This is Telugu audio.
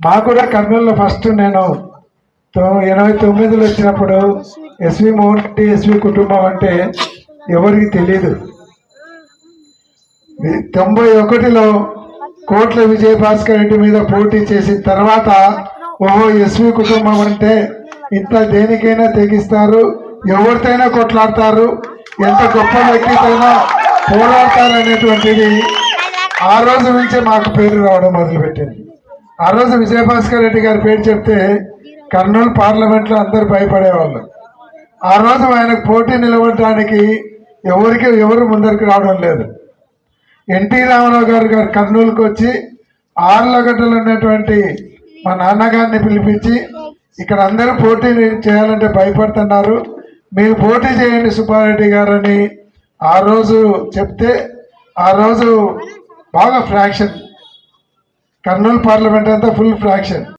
మాకు కూడా కర్నూలులో ఫస్ట్ నేను 89లో వచ్చినప్పుడు ఎస్వి మోహన్ రెడ్డి ఎస్వి కుటుంబం అంటే ఎవరికి తెలియదు. 91లో కోట్ల విజయభాస్కర్ రెడ్డి మీద పోటీ చేసిన తర్వాత ఓహో ఎస్వి కుటుంబం అంటే ఇంత దేనికైనా తెగిస్తారు, ఎవరితోనైనా కొట్లాడతారు, ఎంత గొప్ప వ్యక్తితోనైనా పోరాడతారు అనేటువంటిది ఆ రోజు నుంచే మాకు పేరు రావడం మొదలుపెట్టింది. ఆ రోజు విజయభాస్కర్ రెడ్డి గారి పేరు చెప్తే కర్నూలు పార్లమెంట్లో అందరూ భయపడేవాళ్ళు. ఆ రోజు ఆయనకు పోటీ నిలబడడానికి ఎవరు ముందరికి రావడం లేదు. ఎన్టీ రామారావు గారు కర్నూలుకు వచ్చి ఆర్లగడ్డలు ఉన్నటువంటి మా నాన్నగారిని పిలిపించి ఇక్కడ అందరూ పోటీ చేయాలంటే భయపడుతున్నారు, మీరు పోటీ చేయండి సుబ్బారెడ్డి గారు అని ఆ రోజు చెప్తే ఆ రోజు బాగా ఫ్రాక్షన్, కర్నూలు పార్లమెంట్ అంతా ఫుల్ ఫ్రాక్షన్.